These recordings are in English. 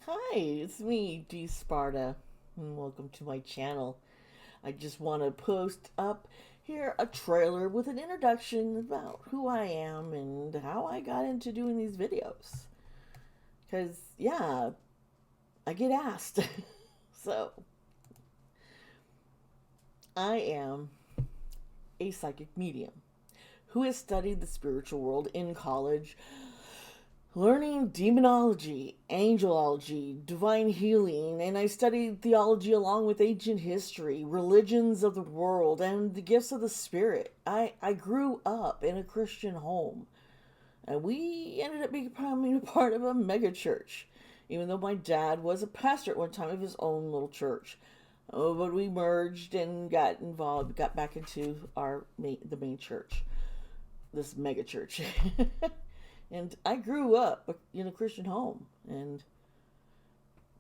Hi, it's me, D Sparta, and welcome to my channel. I just want to post up here a trailer with an introduction about who I am and how I got into doing these videos. Because, yeah, I get asked. So, I am a psychic medium who has studied the spiritual world in college, learning demonology, angelology, divine healing, and I studied theology along with ancient history, religions of the world, and the gifts of the spirit. I grew up in a Christian home, and we ended up becoming a part of a mega church, even though my dad was a pastor at one time of his own little church. Oh, but we merged and got involved, got back into the main church, this mega church. And I grew up in a Christian home and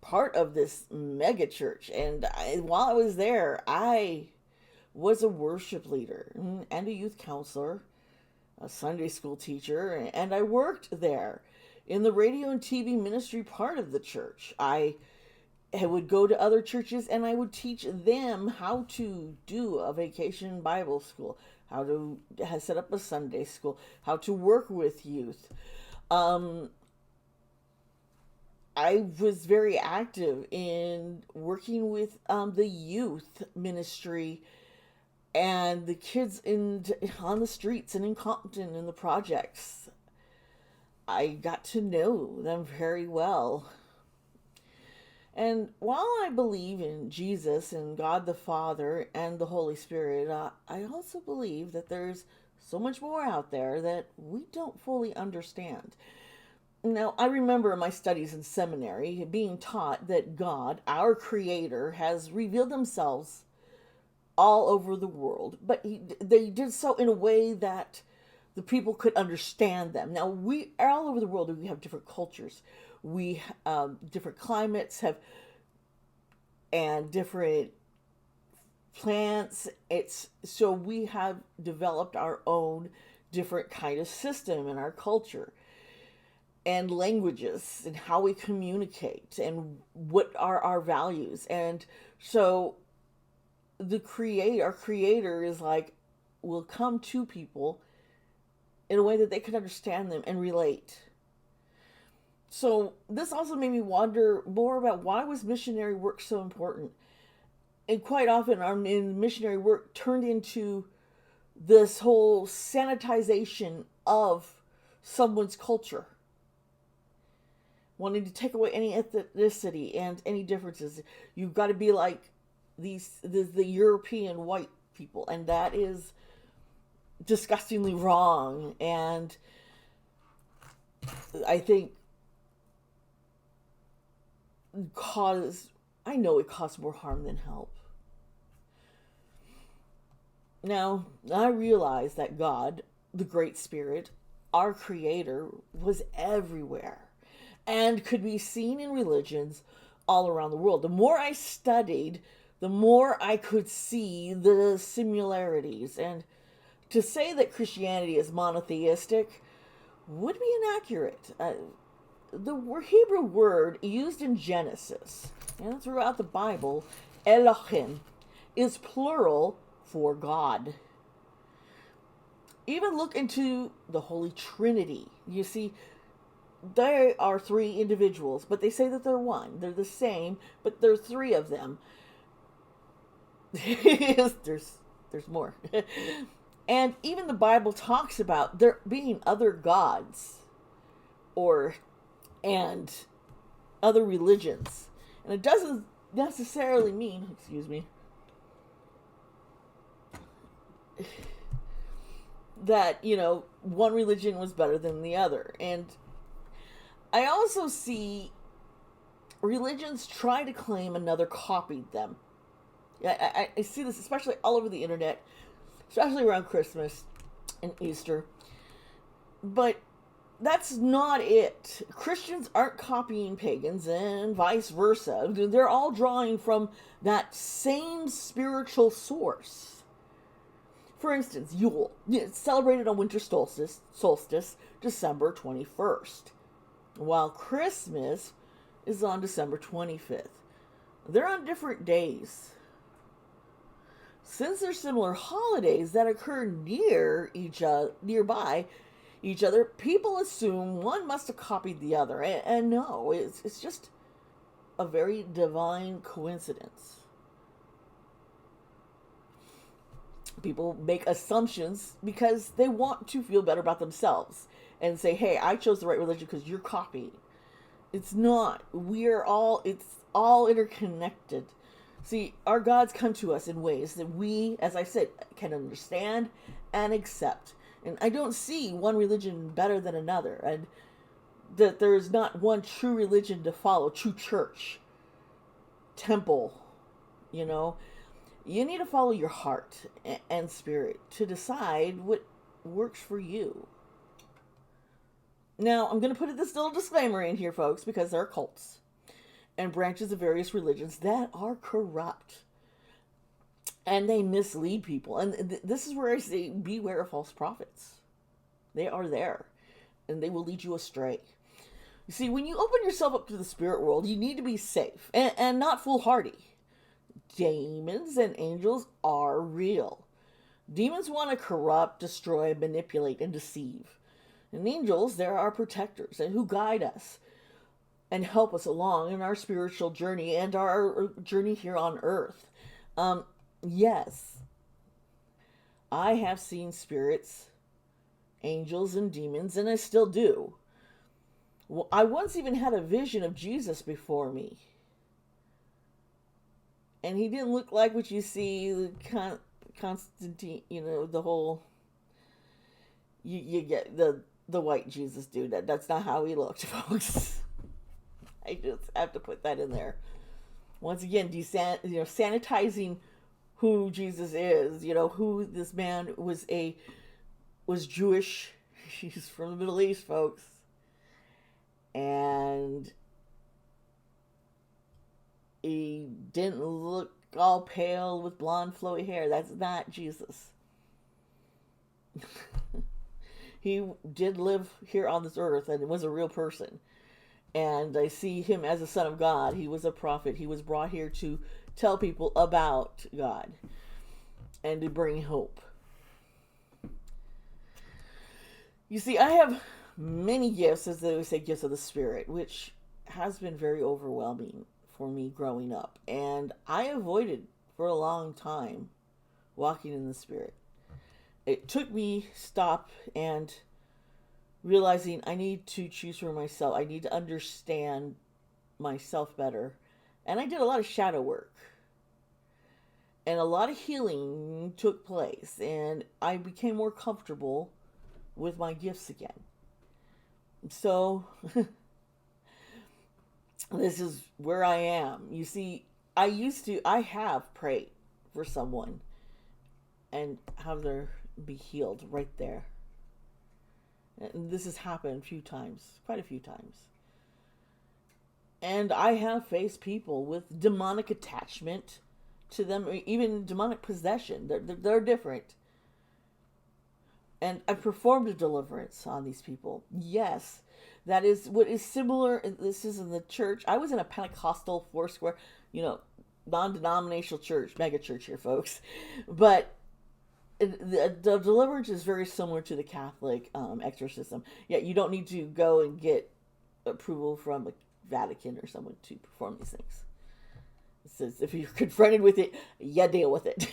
part of this mega church. And while I was there, I was a worship leader and a youth counselor, a Sunday school teacher, and I worked there in the radio and TV ministry part of the church. I would go to other churches and I would teach them how to do a vacation Bible school, how to set up a Sunday school, how to work with youth. Um, I was very active in working with the youth ministry and the kids on the streets and in Compton in the projects. I got to know them very well. And while I believe in Jesus and God the Father and the Holy Spirit, I also believe that there's so much more out there that we don't fully understand. Now, I remember in my studies in seminary being taught that God, our Creator, has revealed themselves all over the world, but they did so in a way that the people could understand them. Now, we are all over the world. We have different cultures, we different climates have, and different plants. It's so we have developed our own different kind of system in our culture and languages and how we communicate and what are our values. And so our creator is like, will come to people in a way that they can understand them and relate. So this also made me wonder more about why was missionary work so important. And quite often our missionary work turned into this whole sanitization of someone's culture, wanting to take away any ethnicity and any differences. You've got to be like the European white people, and that is disgustingly wrong. And I think I know it caused more harm than help. Now, I realize that God, the Great Spirit, our Creator, was everywhere and could be seen in religions all around the world. The more I studied, the more I could see the similarities. And to say that Christianity is monotheistic would be inaccurate. The Hebrew word used in Genesis and throughout the Bible, Elohim, is plural for God. Even look into the Holy Trinity. You see, there are three individuals, but they say that they're one. They're the same, but there are three of them. there's more. And even the Bible talks about there being other gods or and other religions. And it doesn't necessarily mean, excuse me, that, one religion was better than the other. And I also see religions try to claim another copied them. I see this especially all over the internet, especially around Christmas and Easter. But that's not it. Christians aren't copying pagans and vice versa. They're all drawing from that same spiritual source. For instance, Yule. It's celebrated on winter solstice, December 21st. While Christmas is on December 25th. They're on different days. Since they're similar holidays that occur nearby each other, people assume one must have copied the other. And no, it's just a very divine coincidence. People make assumptions because they want to feel better about themselves and say, hey, I chose the right religion because you're copying. It's not. It's all interconnected. See, our gods come to us in ways that we, as I said, can understand and accept. And I don't see one religion better than another. And that there is not one true religion to follow, true church, temple, you know. You need to follow your heart and spirit to decide what works for you. Now, I'm going to put this little disclaimer in here, folks, because there are cults and branches of various religions that are corrupt. And they mislead people. And this is where I say, beware of false prophets. They are there. And they will lead you astray. You see, when you open yourself up to the spirit world, you need to be safe and not foolhardy. Demons and angels are real. Demons want to corrupt, destroy, manipulate, and deceive. And angels, they're our protectors and who guide us and help us along in our spiritual journey and our journey here on earth. Yes, I have seen spirits, angels, and demons, and I still do. Well, I once even had a vision of Jesus before me. And he didn't look like what you see, Constantine, you know, the whole, you get the white Jesus dude. That's not how he looked, folks. I just have to put that in there. Once again, sanitizing who Jesus is, who this man was Jewish. He's from the Middle East, folks. And he didn't look all pale with blonde flowy hair. That's not Jesus. He did live here on this earth and was a real person. And I see him as a son of God. He was a prophet. He was brought here to tell people about God and to bring hope. You see, I have many gifts, as they would say, gifts of the Spirit, which has been very overwhelming for me growing up. And I avoided for a long time walking in the Spirit. It took me stop and realizing I need to choose for myself. I need to understand myself better. And I did a lot of shadow work. And a lot of healing took place. And I became more comfortable with my gifts again. So, this is where I am. You see, I have prayed for someone and have their be healed right there. And this has happened quite a few times. And I have faced people with demonic attachment to them, or even demonic possession. They're different. And I performed a deliverance on these people. Yes, that is what is similar. This is in the church. I was in a Pentecostal Foursquare, non-denominational church, mega church here, folks. But the deliverance is very similar to the Catholic exorcism. Yeah, you don't need to go and get approval from the Vatican or someone to perform these things. It says if you're confronted with it, you deal with it,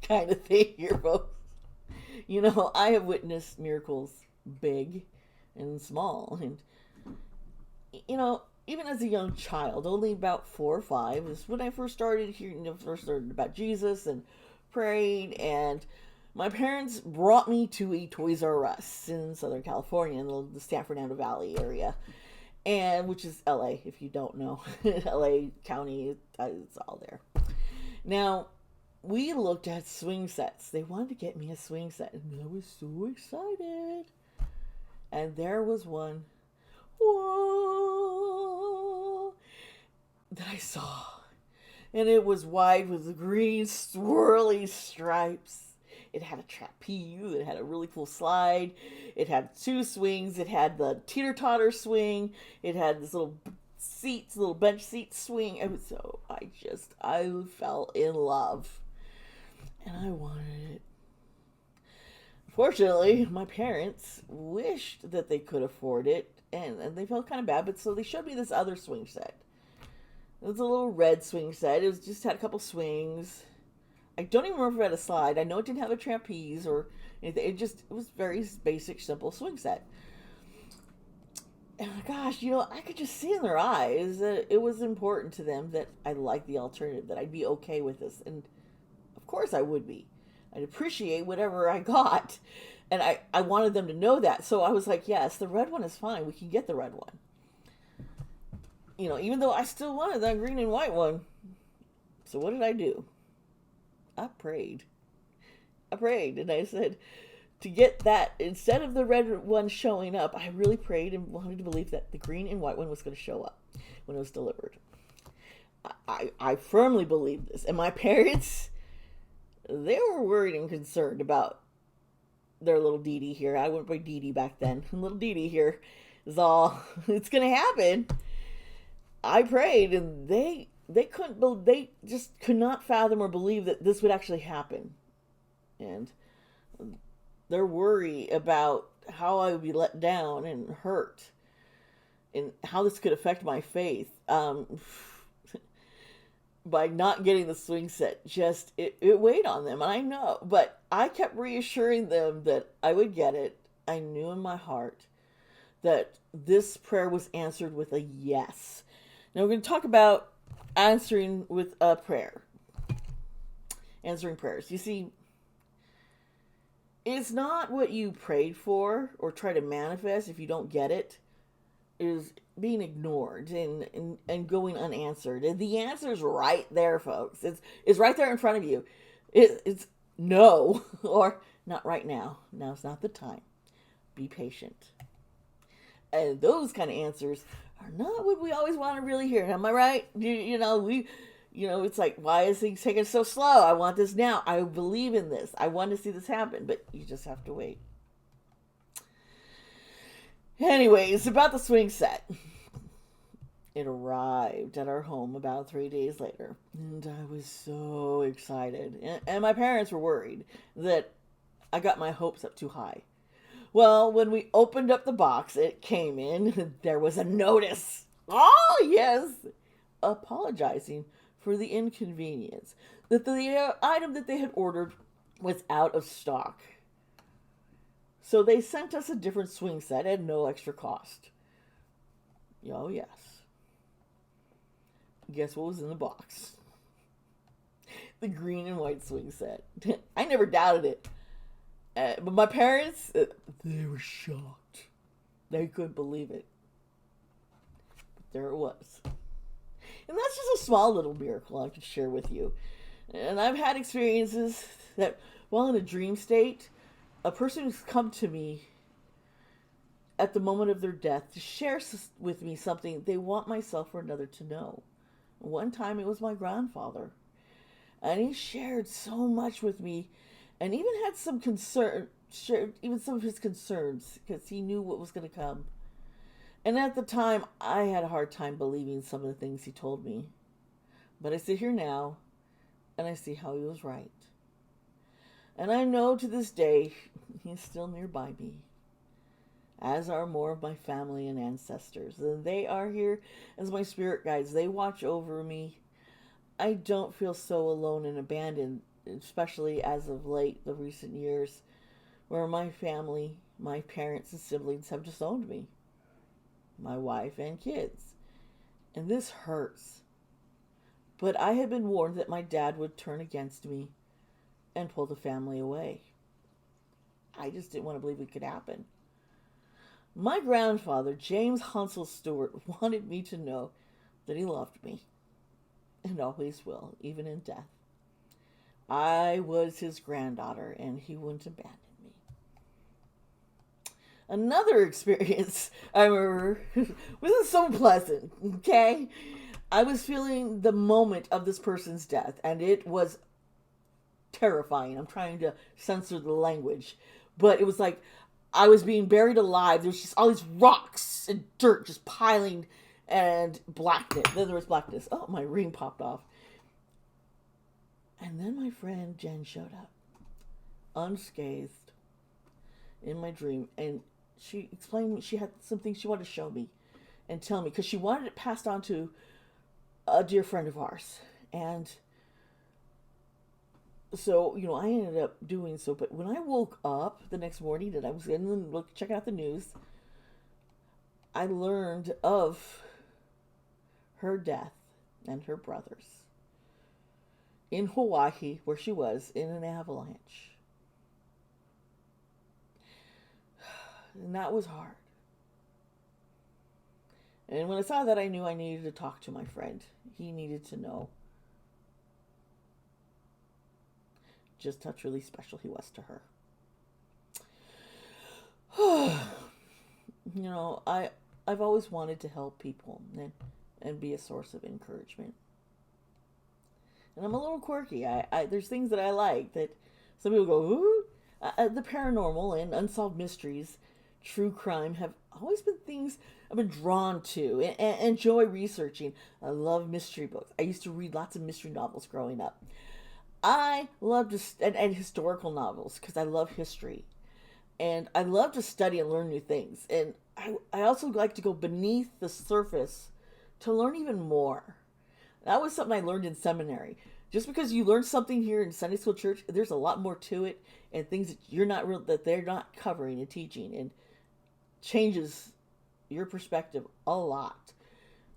kind of thing here, folks. I have witnessed miracles, big and small, and even as a young child, only about 4 or 5 is when I first started hearing, first learned about Jesus and prayed. And my parents brought me to a Toys R Us in Southern California, in the San Fernando Valley area, and which is LA, if you don't know. LA County, it's all there. Now, we looked at swing sets. They wanted to get me a swing set, and I was so excited. And there was one, whoa, that I saw. And it was white with green swirly stripes. It had a trapeze. It had a really cool slide. It had 2 swings. It had the teeter-totter swing. It had this little seats, little bench seats swing. I fell in love. And I wanted it. Fortunately, my parents wished that they could afford it, and they felt kind of bad, but so they showed me this other swing set. It was a little red swing set. It was just had a couple swings. I don't even remember if it had a slide. I know it didn't have a trapeze or anything. It was very basic, simple swing set. And gosh, I could just see in their eyes that it was important to them that I liked the alternative, that I'd be okay with this. And of course I would be. I'd appreciate whatever I got. And I wanted them to know that. So I was like, yes, the red one is fine. We can get the red one. Even though I still wanted that green and white one. So what did I do? I prayed. And I said, to get that, instead of the red one showing up, I really prayed and wanted to believe that the green and white one was going to show up when it was delivered. I firmly believed this. And my parents, they were worried and concerned about their little Dee Dee here. I went by Dee Dee back then. Little Dee Dee here is all, it's going to happen. I prayed, and they just could not fathom or believe that this would actually happen. And their worry about how I would be let down and hurt and how this could affect my faith by not getting the swing set, it weighed on them. And I know, but I kept reassuring them that I would get it. I knew in my heart that this prayer was answered with a yes. Now we're going to talk about answering with a prayer. Answering prayers. You see, it's not what you prayed for or try to manifest if you don't get it. It is being ignored and going unanswered. And the answer is right there, folks. It's right there in front of you. It's no, or not right now. Now's not the time. Be patient. And those kind of answers are not what we always want to really hear. Am I right? It's like, why is things taking so slow? I want this now. I believe in this. I want to see this happen, but you just have to wait. Anyways, about the swing set. It arrived at our home about 3 days later, and I was so excited. And my parents were worried that I got my hopes up too high. Well, when we opened up the box, it came in. There was a notice. Oh, yes. Apologizing for the inconvenience. That the item that they had ordered was out of stock. So they sent us a different swing set at no extra cost. Oh, yes. Guess what was in the box? The green and white swing set. I never doubted it. But my parents, they were shocked. They couldn't believe it. But there it was. And that's just a small little miracle I could share with you. And I've had experiences that while in a dream state, a person who's come to me at the moment of their death to share with me something they want myself or another to know. One time it was my grandfather. And he shared so much with me. And even had some concern, shared even some of his concerns, because he knew what was going to come. And at the time, I had a hard time believing some of the things he told me. But I sit here now, and I see how he was right. And I know to this day, he's still nearby me, as are more of my family and ancestors. And they are here as my spirit guides. They watch over me. I don't feel so alone and abandoned, especially as of late, the recent years, where my family, my parents and siblings have disowned me, my wife and kids. And this hurts. But I had been warned that my dad would turn against me and pull the family away. I just didn't want to believe it could happen. My grandfather, James Hunsel Stewart, wanted me to know that he loved me and always will, even in death. I was his granddaughter, and he wouldn't abandon me. Another experience I remember wasn't so pleasant, okay? I was feeling the moment of this person's death, and it was terrifying. I'm trying to censor the language, but it was like I was being buried alive. There's just all these rocks and dirt just piling and blackness. Then there was blackness. Oh, my ring popped off. And then my friend Jen showed up, unscathed, in my dream, and she explained she had some things she wanted to show me and tell me, because she wanted it passed on to a dear friend of ours. And so, I ended up doing so. But when I woke up the next morning and I was checking out the news, I learned of her death and her brother's in Hawaii, where she was in an avalanche. And that was hard. And when I saw that, I knew I needed to talk to my friend. He needed to know just how truly special he was to her. I've always wanted to help people and be a source of encouragement. And I'm a little quirky. There's things that I like that some people go, ooh. The paranormal and unsolved mysteries, true crime have always been things I've been drawn to and enjoy researching. I love mystery books. I used to read lots of mystery novels growing up. I love and historical novels because I love history. And I love to study and learn new things. And I also like to go beneath the surface to learn even more. That was something I learned in seminary. Just because you learn something here in Sunday school church, there's a lot more to it, and things that they're not covering and teaching, and changes your perspective a lot.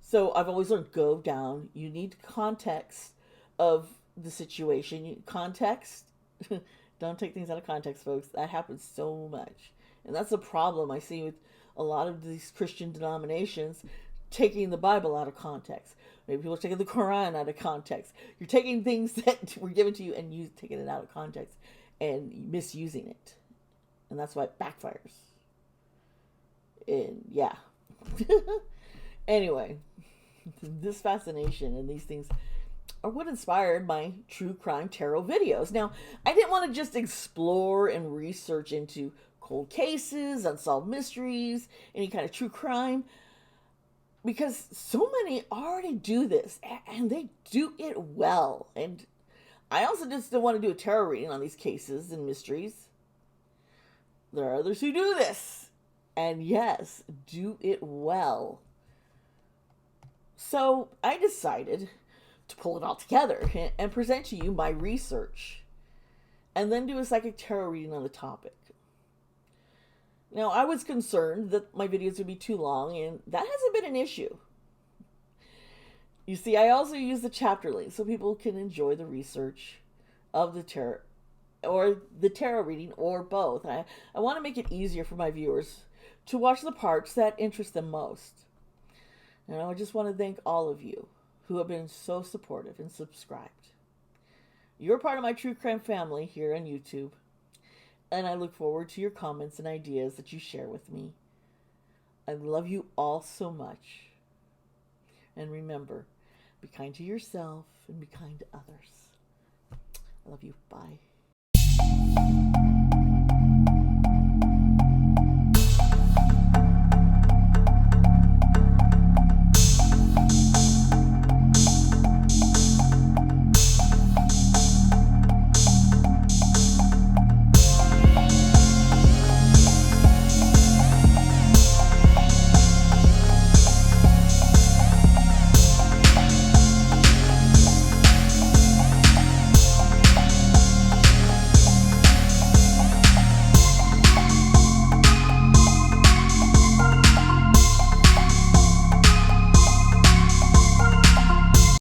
So I've always learned, go down. You need context of the situation. Context. Don't take things out of context, folks. That happens so much. And that's a problem I see with a lot of these Christian denominations, taking the Bible out of context. Maybe people are taking the Quran out of context. You're taking things that were given to you and you taking it out of context and misusing it. And that's why it backfires. And yeah. Anyway, this fascination and these things are what inspired my true crime tarot videos. Now, I didn't want to just explore and research into cold cases, unsolved mysteries, any kind of true crime, because so many already do this, and they do it well. And I also just don't want to do a tarot reading on these cases and mysteries. There are others who do this, and yes, do it well. So I decided to pull it all together and present to you my research, and then do a psychic tarot reading on the topic. Now, I was concerned that my videos would be too long, and that hasn't been an issue. You see, I also use the chapter link so people can enjoy the research of the tarot, or the tarot reading, or both. I want to make it easier for my viewers to watch the parts that interest them most. And I just want to thank all of you who have been so supportive and subscribed. You're part of my true crime family here on YouTube, and I look forward to your comments and ideas that you share with me. I love you all so much. And remember, be kind to yourself and be kind to others. I love you. Bye.